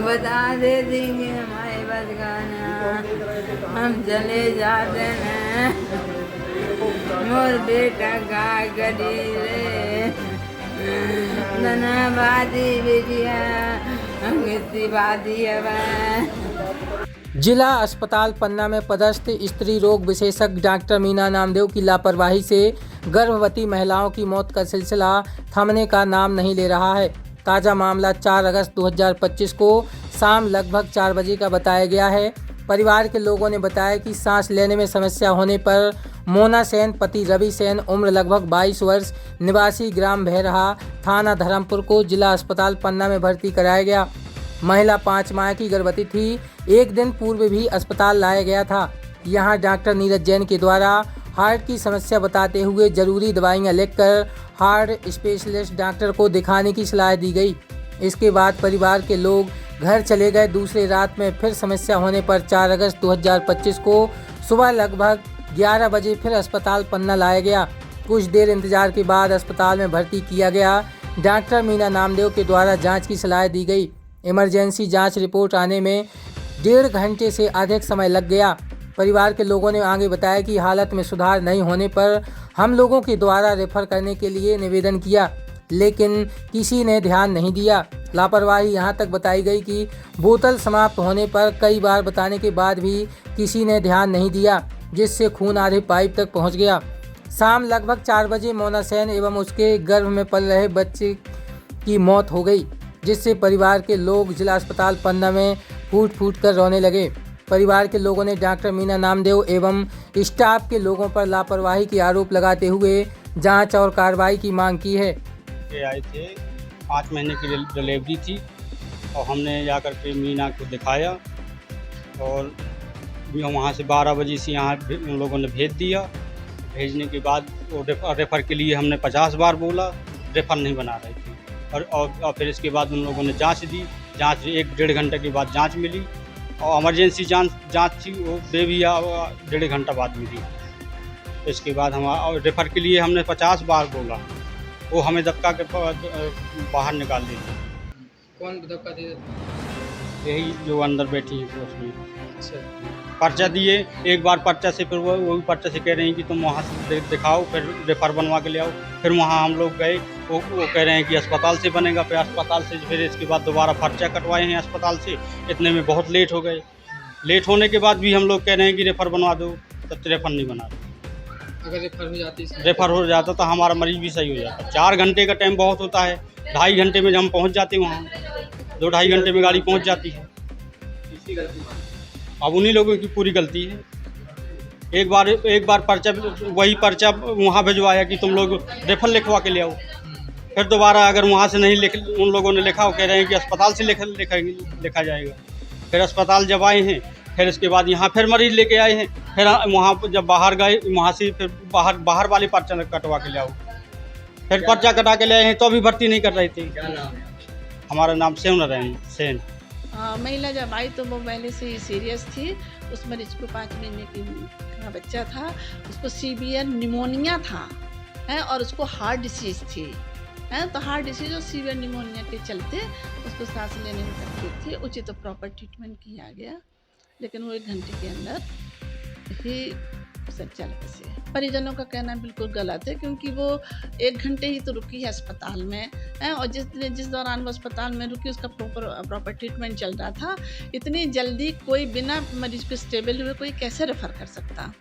बता दे देंगे हमारे बस गाना, हम चले जाते हैं। मोर बेटा का गरी रे धनबादी बिटिया अंगीबादी है। जिला अस्पताल पन्ना में पदस्थ स्त्री रोग विशेषज्ञ डॉक्टर मीना नामदेव की लापरवाही से गर्भवती महिलाओं की मौत का सिलसिला थमने का नाम नहीं ले रहा है। ताज़ा मामला 4 अगस्त 2025 को शाम लगभग 4 बजे का बताया गया है। परिवार के लोगों ने बताया कि सांस लेने में समस्या होने पर मोना सेन पति रवि सेन उम्र लगभग 22 वर्ष निवासी ग्राम भैरहा थाना धर्मपुर को जिला अस्पताल पन्ना में भर्ती कराया गया। महिला 5 माह की गर्भवती थी। एक दिन पूर्व भी अस्पताल लाया गया था। यहां डॉक्टर नीरज जैन के द्वारा हार्ट की समस्या बताते हुए जरूरी दवाइयां लिखकर हार्ट स्पेशलिस्ट डॉक्टर को दिखाने की सलाह दी गई। इसके बाद परिवार के लोग घर चले गए। दूसरी रात में फिर समस्या होने पर 4 अगस्त 2025 को सुबह लगभग 11 बजे फिर अस्पताल पन्ना लाया गया। कुछ देर इंतजार के बाद अस्पताल में भर्ती किया गया। डॉक्टर मीना नामदेव के द्वारा जाँच की सलाह दी गई। इमरजेंसी जांच रिपोर्ट आने में 1.5 घंटे से अधिक समय लग गया। परिवार के लोगों ने आगे बताया कि हालत में सुधार नहीं होने पर हम लोगों के द्वारा रेफर करने के लिए निवेदन किया, लेकिन किसी ने ध्यान नहीं दिया। लापरवाही यहां तक बताई गई कि बोतल समाप्त होने पर कई बार बताने के बाद भी किसी ने ध्यान नहीं दिया, जिससे खून आधे पाइप तक पहुँच गया। शाम लगभग 4 बजे मोना सेन एवं उसके गर्भ में पल रहे बच्चे की मौत हो गई, जिससे परिवार के लोग जिला अस्पताल पन्ना में फूट फूट कर रोने लगे। परिवार के लोगों ने डॉक्टर मीना नामदेव एवं स्टाफ के लोगों पर लापरवाही के आरोप लगाते हुए जांच और कार्रवाई की मांग की है। आए थे, 5 महीने की डिलीवरी थी और हमने जाकर के मीना को दिखाया और वहाँ से 12 बजे से यहाँ उन लोगों ने भेज दिया। भेजने के बाद वो रेफ़र के लिए हमने 50 बार बोला, रेफ़र नहीं बना रहे थे। और फिर इसके बाद उन लोगों ने जांच दी। जांच 1-1.5 घंटे के बाद जांच मिली और इमरजेंसी जांच थी, वो दे भी 1.5 घंटा बाद मिली। इसके बाद हम रेफ़र के लिए हमने 50 बार बोला, वो हमें धक्का के बाहर निकाल दी। कौन धक्का दिया? यही जो अंदर बैठी है उसमें। पर्चा दिए, एक बार पर्चा से फिर वो भी पर्चा से कह रहे हैं कि तुम वहाँ से दिखाओ, फिर रेफ़र बनवा के ले आओ। फिर वहाँ हम लोग गए, वो कह रहे हैं कि अस्पताल से बनेगा। फिर अस्पताल से फिर इसके बाद दोबारा पर्चा कटवाए हैं अस्पताल से। इतने में बहुत लेट हो गए। लेट होने के बाद भी हम लोग कह रहे हैं कि रेफ़र बनवा दो, तब रेफ़र नहीं बना रहे। अगर रेफ़र हो जाता तो हमारा मरीज भी सही हो जाता। 4 घंटे का टाइम बहुत होता है, 2.5 घंटे में हम पहुँच जाते हैं वहाँ। 2-2.5 घंटे में गाड़ी पहुँच जाती है। अब उन्हीं लोगों की पूरी गलती है। एक बार पर्चा, वही पर्चा वहाँ भिजवाया कि तुम लोग रेफर लिखवा के ले आओ। फिर दोबारा अगर वहाँ से नहीं उन लोगों ने लिखा, वो कह रहे हैं कि अस्पताल से लिखा जाएगा। फिर अस्पताल जब आए हैं, फिर इसके बाद यहाँ फिर मरीज़ लेके आए हैं। फिर वहाँ जब बाहर गए, वहाँ से फिर बाहर वाली पर्चा कटवा के ले आओ। फिर पर्चा कटा के ले आए हैं तो अभी भर्ती नहीं कर रहे थे। क्या नाम है? हमारा नाम सेन। महिला जब आई तो वो पहले से ही सीरियस थी। उस मरीज को 5 महीने का बच्चा था, उसको सीवियर निमोनिया था है और उसको हार्ट डिसीज़ थी है। तो हार्ट डिसीज़ और सीवियर निमोनिया के चलते उसको सांस लेने में तकलीफ थी। उचित तो प्रॉपर ट्रीटमेंट किया गया, लेकिन वो 1 घंटे के अंदर ही सब चल बसे। परिजनों का कहना बिल्कुल गलत है, क्योंकि वो 1 घंटे ही तो रुकी है अस्पताल में है और जिस दौरान वो अस्पताल में रुकी उसका प्रॉपर ट्रीटमेंट चल रहा था। इतनी जल्दी कोई बिना मरीज को स्टेबल हुए कोई कैसे रेफ़र कर सकता?